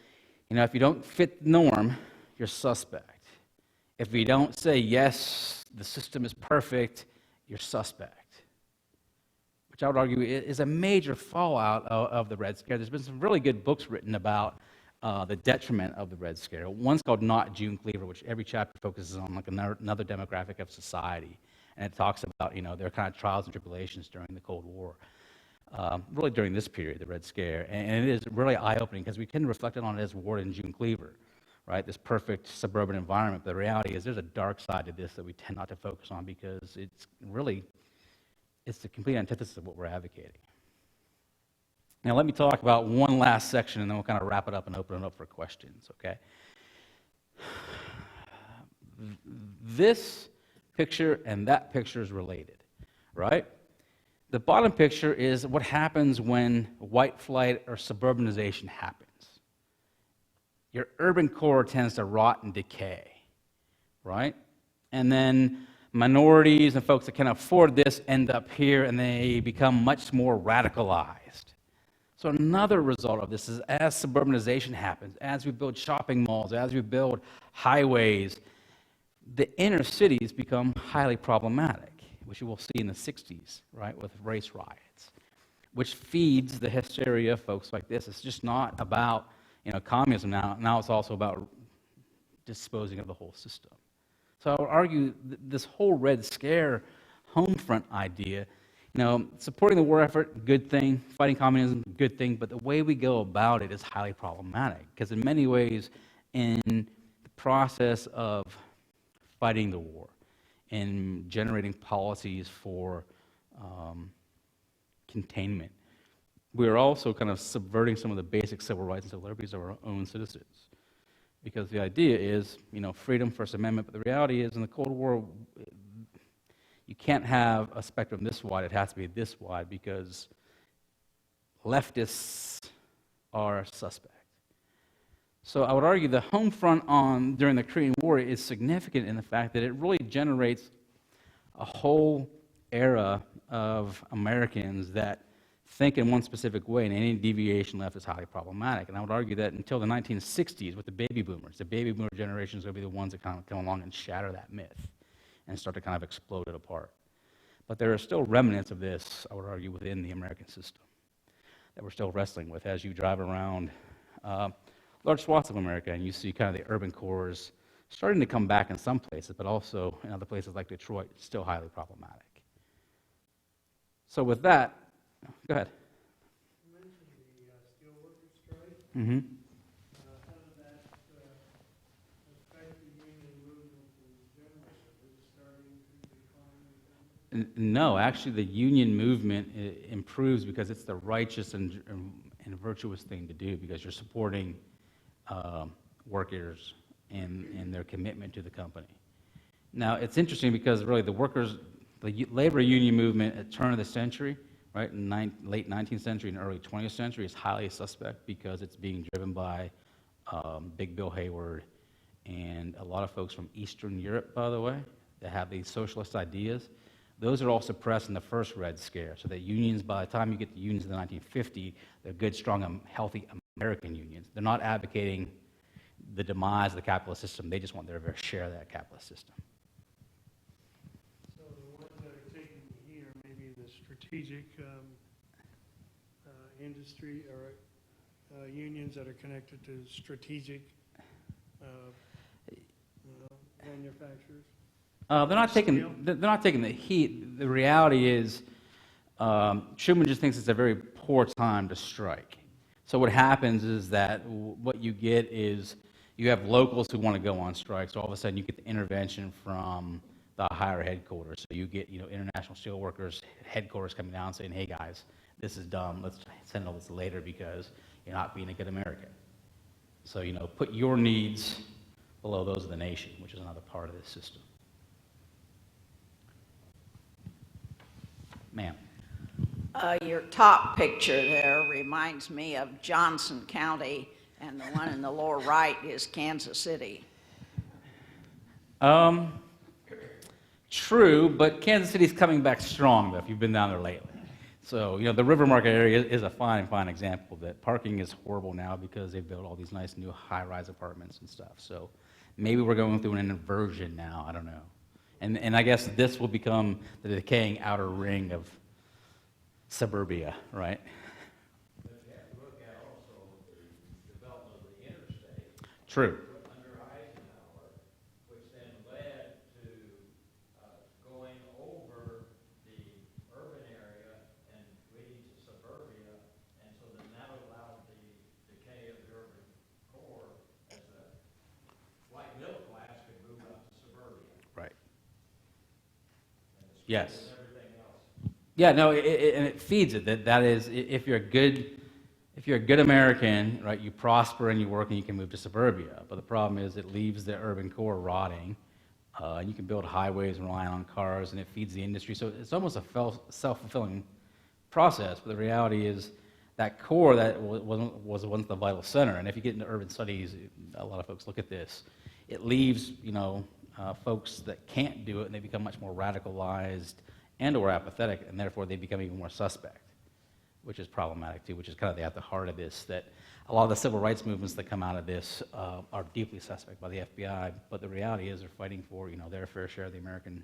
if you don't fit the norm, you're suspect. If you don't say, yes, the system is perfect, you're suspect. Which I would argue is a major fallout of the Red Scare. There's been some really good books written about the detriment of the Red Scare. One's called Not June Cleaver, which every chapter focuses on like another demographic of society. And it talks about, their kind of trials and tribulations during the Cold War. Really during this period, the Red Scare. And it is really eye-opening because we can reflect on it as Ward and June Cleaver, right? This perfect suburban environment. But the reality is there's a dark side to this that we tend not to focus on because it's the complete antithesis of what we're advocating. Now let me talk about one last section and then we'll kind of wrap it up and open it up for questions, okay? This picture and that picture is related, right? The bottom picture is what happens when white flight or suburbanization happens. Your urban core tends to rot and decay, right? And then minorities and folks that can afford this end up here and they become much more radicalized. So another result of this is as suburbanization happens, as we build shopping malls, as we build highways, the inner cities become highly problematic, which you will see in the 60s, right, with race riots, which feeds the hysteria of folks like this. It's just not about, communism now. Now it's also about disposing of the whole system. So I would argue this whole Red Scare home front idea, supporting the war effort, good thing, fighting communism, good thing, but the way we go about it is highly problematic because in many ways, in the process of fighting the war and generating policies for containment, we are also kind of subverting some of the basic civil rights and civil liberties of our own citizens. Because the idea is, freedom, First Amendment, but the reality is in the Cold War, you can't have a spectrum this wide, it has to be this wide because leftists are suspect. So I would argue the home front during the Korean War is significant in the fact that it really generates a whole era of Americans that think in one specific way, and any deviation left is highly problematic. And I would argue that until the 1960s with the baby boomers, the baby boomer generation is going to be the ones that kind of come along and shatter that myth and start to kind of explode it apart. But there are still remnants of this, I would argue, within the American system that we're still wrestling with as you drive around large swaths of America and you see kind of the urban cores starting to come back in some places, but also in other places like Detroit, still highly problematic. So with that, go ahead. You mentioned the steelworkers strike. Mm-hmm. How did that affect the union movement in general? Is it starting to decline? No, actually the union movement improves because it's the righteous and virtuous thing to do because you're supporting workers and their commitment to the company. Now, it's interesting because really the labor union movement at the turn of the century, right, in late 19th century and early 20th century is highly suspect because it's being driven by Big Bill Hayward and a lot of folks from Eastern Europe, by the way, that have these socialist ideas. Those are all suppressed in the first Red Scare, so that unions, by the time you get the unions in the 1950s, they're good, strong, healthy American unions. They're not advocating the demise of the capitalist system. They just want their fair share of that capitalist system. So the ones that are taking here, maybe the strategic industry or unions that are connected to strategic manufacturers. They're not taking the heat. The reality is, Truman just thinks it's a very poor time to strike. So what happens is that what you get is you have locals who want to go on strike. So all of a sudden you get the intervention from the the higher headquarters. So you get, International Steelworkers headquarters coming down saying, hey guys, this is dumb, let's settle this later because you're not being a good American. So, put your needs below those of the nation, which is another part of this system. Ma'am. Your top picture there reminds me of Johnson County, and the one in the lower right is Kansas City. True, but Kansas City's coming back strong, though, if you've been down there lately. So, the River Market area is a fine example that parking is horrible now because they've built all these nice new high-rise apartments and stuff. So maybe we're going through an inversion now, I don't know. And I guess this will become the decaying outer ring of suburbia, right? But you have to look at also the development of the interstate. True. Under Eisenhower, which then led to going over the urban area and leading to suburbia, and so then that allowed the decay of the urban core as a white middle class could move up to suburbia. Right. And the schools Yes. and everything else. Yeah, no, and it feeds it. That is, if you're a good American, right, you prosper and you work and you can move to suburbia. But the problem is it leaves the urban core rotting. And you can build highways relying on cars, and it feeds the industry. So it's almost a self-fulfilling process. But the reality is that core that was once the vital center. And if you get into urban studies, a lot of folks look at this. It leaves, folks that can't do it, and they become much more radicalized and or apathetic, and therefore they become even more suspect, which is problematic too, which is kind of at the heart of this, that a lot of the civil rights movements that come out of this are deeply suspect by the FBI, but the reality is they're fighting for, their fair share of the American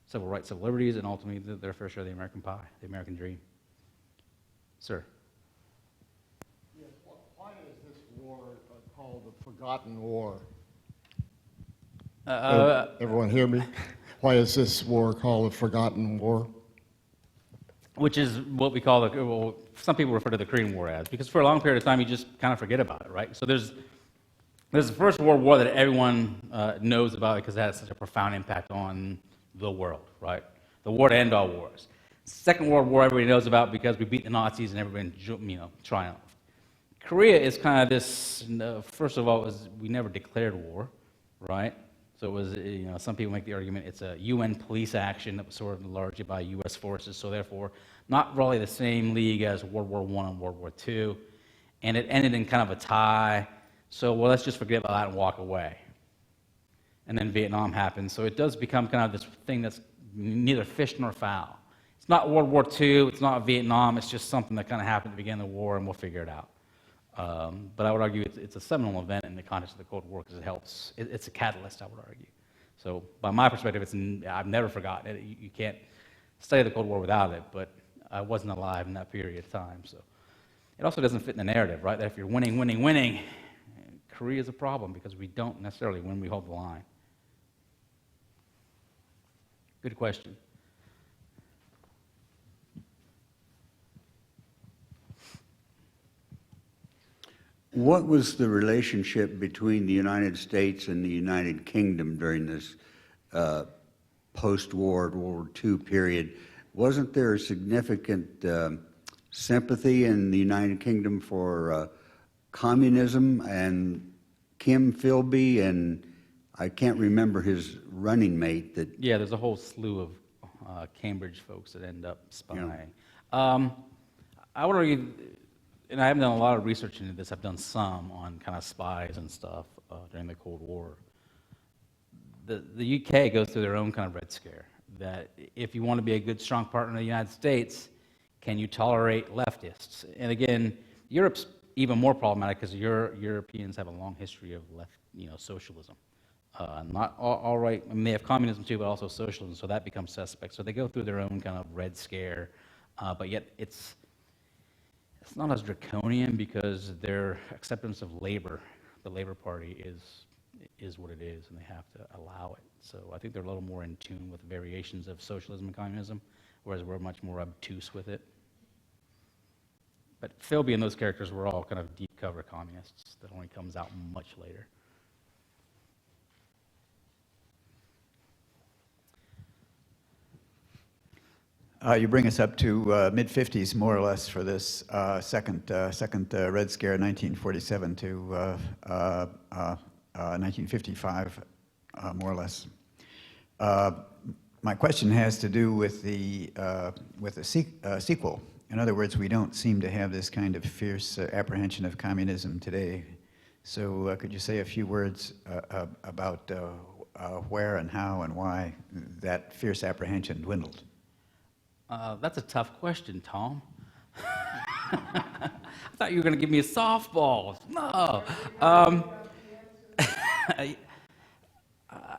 civil rights, civil liberties, and ultimately their fair share of the American pie, the American dream. Sir? Yes, why is this war called the Forgotten War? Everyone hear me? Why is this war called the Forgotten War? Which is what we call some people refer to the Korean War as, because for a long period of time you just kind of forget about it, right? So there's the First World War that everyone knows about because it had such a profound impact on the world, right? The war to end all wars. Second World War everybody knows about because we beat the Nazis and everybody, triumphed. Korea is kind of this, first of all, we never declared war, right? So it was, some people make the argument it's a UN police action that was sort of largely by U.S. forces, so therefore not really the same league as World War I and World War II. And it ended in kind of a tie, so well, let's just forget about that and walk away. And then Vietnam happened, so it does become kind of this thing that's neither fish nor fowl. It's not World War II, it's not Vietnam, it's just something that kind of happened to begin the war, and we'll figure it out. But I would argue it's a seminal event in the context of the Cold War because it helps. It's a catalyst, I would argue. So by my perspective, I've never forgotten it. You can't study the Cold War without it, but I wasn't alive in that period of time. So it also doesn't fit in the narrative, right? That if you're winning, Korea is a problem because we don't necessarily win, we hold the line. Good question. What was the relationship between the United States and the United Kingdom during this post-war World War II period? Wasn't there a significant sympathy in the United Kingdom for communism and Kim Philby, and I can't remember his running mate that... Yeah, there's a whole slew of Cambridge folks that end up spying. Yeah. I would argue, and I haven't done a lot of research into this, I've done some on kind of spies and stuff during the Cold War. The UK goes through their own kind of Red Scare, that if you want to be a good, strong partner in the United States, can you tolerate leftists? And again, Europe's even more problematic because Europeans have a long history of socialism. Not all right, I mean, they have communism too, but also socialism, so that becomes suspect. So they go through their own kind of Red Scare, but yet it's not as draconian because their acceptance of labor, the Labor Party, is what it is, and they have to allow it. So I think they're a little more in tune with variations of socialism and communism, whereas we're much more obtuse with it. But Philby and those characters were all kind of deep cover communists that only comes out much later. You bring us up to mid-50s, more or less, for this second Red Scare, 1947 to 1955, more or less. My question has to do with the sequel. In other words, we don't seem to have this kind of fierce apprehension of communism today. So could you say a few words about where and how and why that fierce apprehension dwindled? That's a tough question, Tom. I thought you were going to give me a softball. No.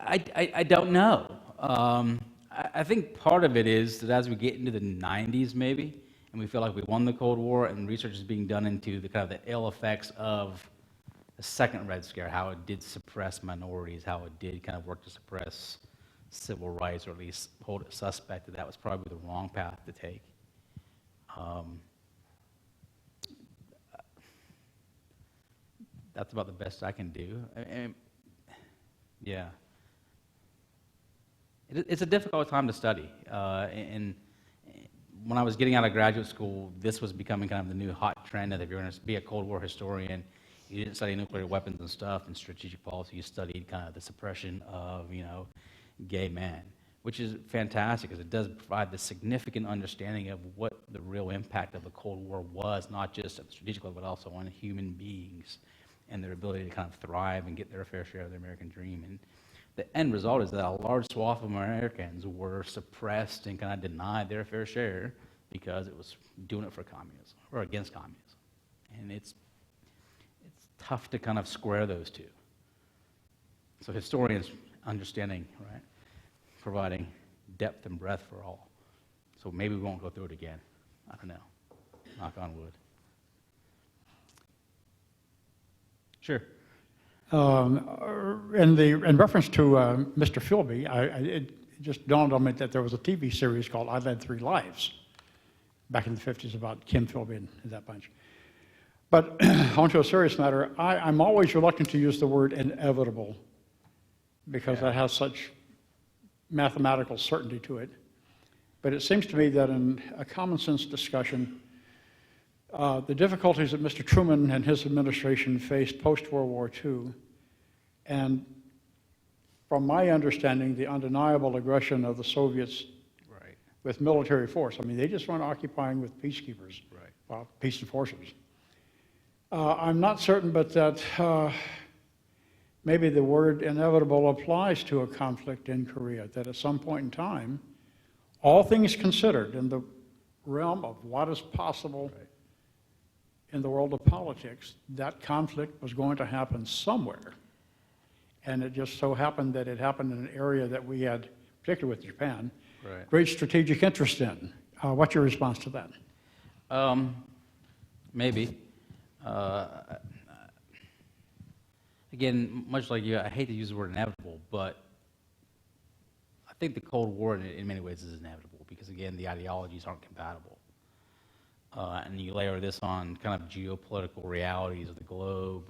I don't know. I think part of it is that as we get into the 90s, maybe, and we feel like we won the Cold War, and research is being done into the kind of the ill effects of the second Red Scare, how it did suppress minorities, how it did kind of work to suppress civil rights, or at least hold it suspect that that was probably the wrong path to take. That's about the best I can do. Yeah. It's a difficult time to study. And when I was getting out of graduate school, this was becoming kind of the new hot trend that if you're going to be a Cold War historian, you didn't study nuclear weapons and stuff and strategic policy, you studied kind of the suppression of, gay men, which is fantastic because it does provide the significant understanding of what the real impact of the Cold War was, not just at the strategic level, but also on human beings and their ability to kind of thrive and get their fair share of the American dream. And the end result is that a large swath of Americans were suppressed and kind of denied their fair share because it was doing it for communism or against communism. And it's tough to kind of square those two. So historians understanding, right, providing depth and breadth for all. So maybe we won't go through it again. I don't know. Knock on wood. Sure. In reference to Mr. Philby, it just dawned on me that there was a TV series called I Led Three Lives back in the 50s about Kim Philby and that bunch. But onto a serious matter, I'm always reluctant to use the word inevitable because that has such mathematical certainty to it. But it seems to me that in a common sense discussion, the difficulties that Mr. Truman and his administration faced post-World War II, and from my understanding, the undeniable aggression of the Soviets with military force. I mean, they just weren't occupying with peacekeepers, peace enforcers. I'm not certain, but that maybe the word inevitable applies to a conflict in Korea, that at some point in time, all things considered in the realm of what is possible in the world of politics, that conflict was going to happen somewhere. And it just so happened that it happened in an area that we had, particularly with Japan, great strategic interest in. What's your response to that? Maybe. Again, much like you, I hate to use the word inevitable, but I think the Cold War in many ways is inevitable because, again, the ideologies aren't compatible. And you layer this on kind of geopolitical realities of the globe.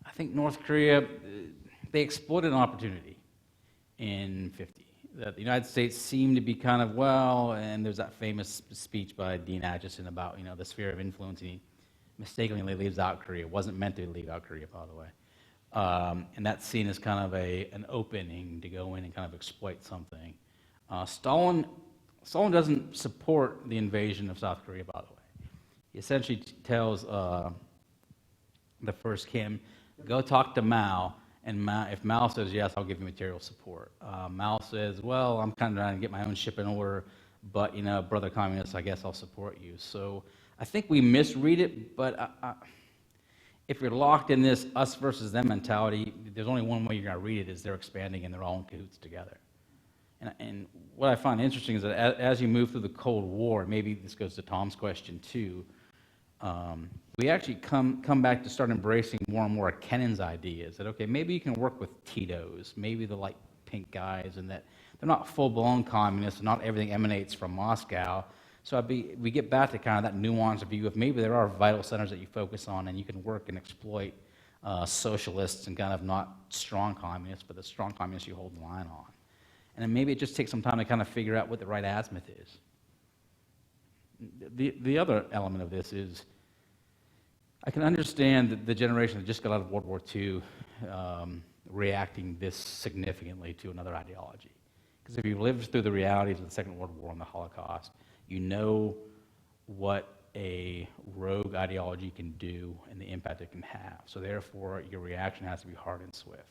I think North Korea, they exploited an opportunity in '50. That the United States seemed to be kind of, and there's that famous speech by Dean Acheson about, the sphere of influence, and he mistakenly leaves out Korea. It wasn't meant to leave out Korea, by the way. And that's seen as kind of an opening to go in and kind of exploit something. Stalin doesn't support the invasion of South Korea, by the way. He essentially tells the first Kim, go talk to Mao, and if Mao says yes, I'll give you material support. Mao says, well, I'm kind of trying to get my own ship in order, but, brother communists, I guess I'll support you. So I think we misread it, but if you're locked in this us versus them mentality, there's only one way you're going to read it, is they're expanding and they're all in cahoots together. And what I find interesting is that as you move through the Cold War, maybe this goes to Tom's question too, we actually come back to start embracing more and more Kennan's ideas that, okay, maybe you can work with Tito's, maybe the light pink guys, and that they're not full-blown communists, and not everything emanates from Moscow. So we get back to kind of that nuanced view of maybe there are vital centers that you focus on, and you can work and exploit socialists and kind of not strong communists, but the strong communists you hold the line on. And then maybe it just takes some time to kind of figure out what the right azimuth is. The other element of this is, I can understand the generation that just got out of World War II reacting this significantly to another ideology. Because if you've lived through the realities of the Second World War and the Holocaust, you know what a rogue ideology can do and the impact it can have. So therefore, your reaction has to be hard and swift.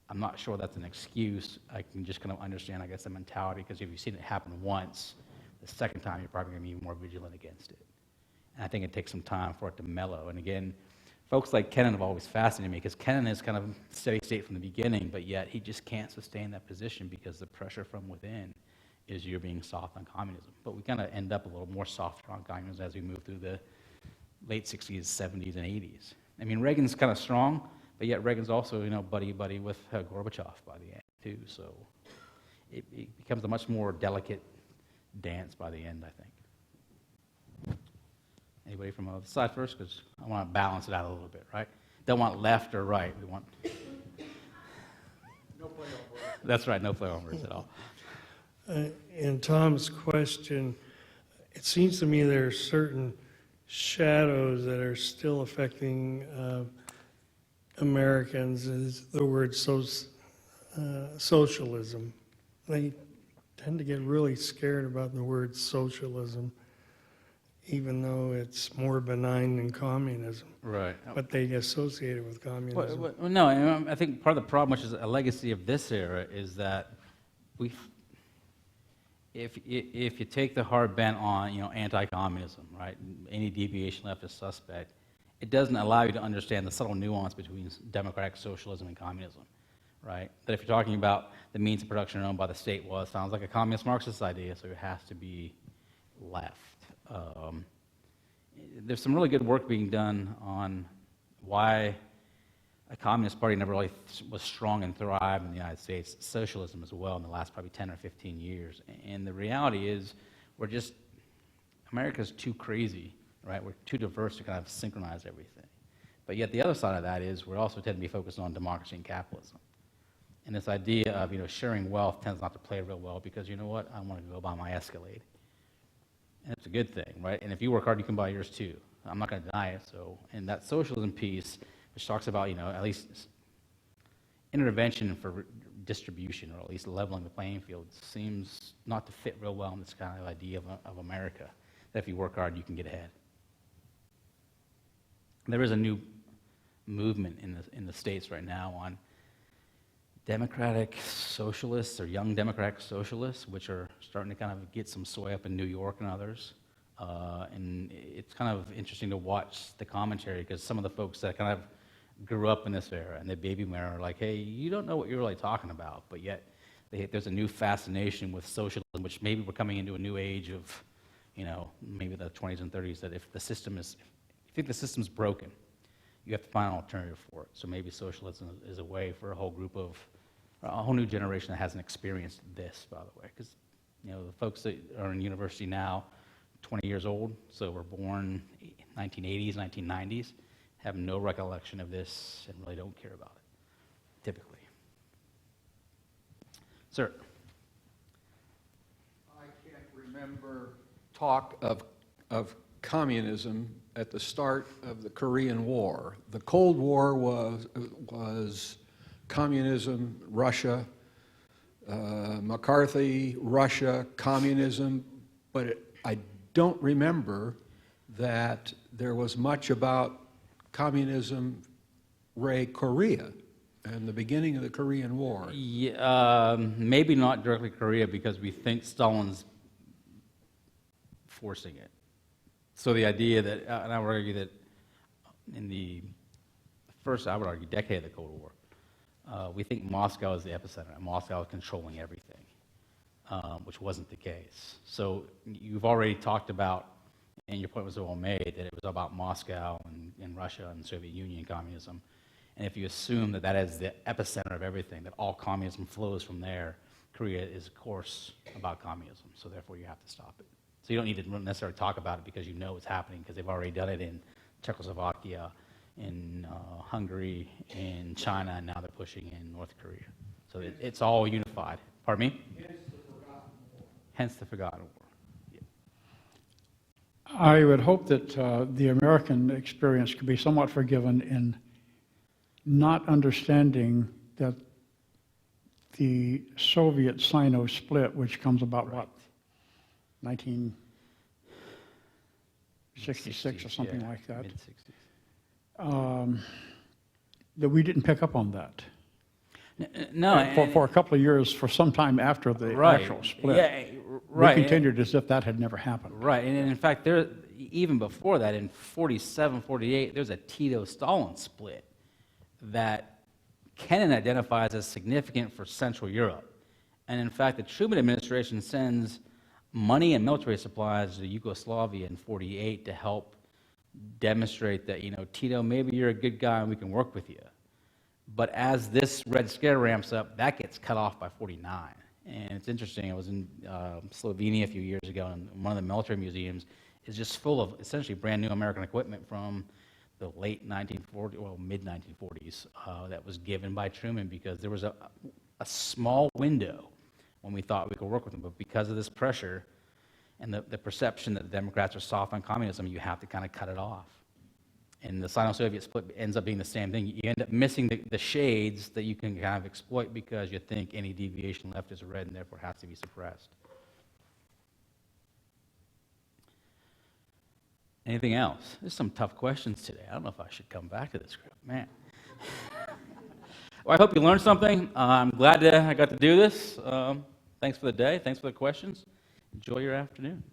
I'm not sure that's an excuse. I can just kind of understand, I guess, the mentality, because if you've seen it happen once, the second time you're probably going to be more vigilant against it. And I think it takes some time for it to mellow. And again, folks like Kennan have always fascinated me, because Kennan is kind of steady state from the beginning, but yet he just can't sustain that position because the pressure from within is you're being soft on communism. But we kind of end up a little more softer on communism as we move through the late 60s, 70s, and 80s. I mean, Reagan's kind of strong, but yet Reagan's also, buddy-buddy with Gorbachev by the end, too. So it becomes a much more delicate dance by the end, I think. Anybody from the other side first? Because I want to balance it out a little bit, right? Don't want left or right. We want... No play on words. That's right, no play on words at all. In Tom's question, it seems to me there are certain shadows that are still affecting Americans, is the word socialism. They tend to get really scared about the word socialism, even though it's more benign than communism. Right. But they associate it with communism. Well, no, and I think part of the problem, which is a legacy of this era, is that if you take the hard bent on anti-communism, right, any deviation left is suspect, it doesn't allow you to understand the subtle nuance between democratic socialism and communism, right? That if you're talking about the means of production owned by the state, well, it sounds like a communist Marxist idea, so it has to be left. There's some really good work being done on why a communist party never really was strong and thrived in the United States, socialism as well, in the last probably 10 or 15 years. And the reality is, America's too crazy, right? We're too diverse to kind of synchronize everything. But yet the other side of that is we're also tend to be focused on democracy and capitalism. And this idea of, sharing wealth tends not to play real well because, you know what, I want to go buy my Escalade. And it's a good thing, right? And if you work hard, you can buy yours too. I'm not going to deny it. So, and that socialism piece, which talks about, at least intervention for distribution, or at least leveling the playing field, seems not to fit real well in this kind of idea of America, that if you work hard, you can get ahead. There is a new movement in the States right now on democratic socialists, or young democratic socialists, which are starting to kind of get some sway up in New York and others. And it's kind of interesting to watch the commentary, because some of the folks that kind of grew up in this era and the baby boomer are like, hey, you don't know what you're really talking about, but yet there's a new fascination with socialism, which maybe we're coming into a new age of, maybe the 20s and 30s, that if you think the system's broken, you have to find an alternative for it. So maybe socialism is a way for a whole new generation that hasn't experienced this, by the way, because the folks that are in university now, 20 years old, so were born 1980s, 1990s, have no recollection of this and really don't care about it, typically. Sir? I can't remember talk of communism at the start of the Korean War. The Cold War was communism, Russia, McCarthy, Russia, communism, but I don't remember that there was much about communism, Korea, and the beginning of the Korean War. Yeah, maybe not directly Korea, because we think Stalin's forcing it. So the idea that, and I would argue that in the first, I would argue, decade of the Cold War, we think Moscow is the epicenter, and Moscow is controlling everything, which wasn't the case. So you've already talked about, and your point was well made, that it was about Moscow and Russia and the Soviet Union communism. And if you assume that that is the epicenter of everything, that all communism flows from there, Korea is, of course, about communism. So therefore, you have to stop it. So you don't need to necessarily talk about it because you know it's happening, because they've already done it in Czechoslovakia, in Hungary, in China, and now they're pushing in North Korea. So it's all unified. Pardon me? Hence the Forgotten War. I would hope that the American experience could be somewhat forgiven in not understanding that the Soviet-Sino split, which comes about, what, 1966 or something like that, Mid-60s. that we didn't pick up on that. No, For a couple of years, for some time after the right. actual split. Yeah, right. We continued as if that had never happened. Right, and in fact, even before that, in 47, 48, there's a Tito-Stalin split that Kennan identifies as significant for Central Europe. And in fact, the Truman administration sends money and military supplies to Yugoslavia in 48 to help demonstrate that, Tito, maybe you're a good guy and we can work with you. But as this Red Scare ramps up, that gets cut off by 49. And it's interesting, I was in Slovenia a few years ago, and one of the military museums is just full of essentially brand new American equipment from the late 1940s, well, mid-1940s, that was given by Truman because there was a small window when we thought we could work with them. But because of this pressure and the perception that the Democrats are soft on communism, you have to kind of cut it off. And the Sino-Soviet split ends up being the same thing. You end up missing the shades that you can kind of exploit because you think any deviation left is red and therefore has to be suppressed. Anything else? There's some tough questions today. I don't know if I should come back to this group. Man. Well, I hope you learned something. I'm glad that I got to do this. Thanks for the day. Thanks for the questions. Enjoy your afternoon.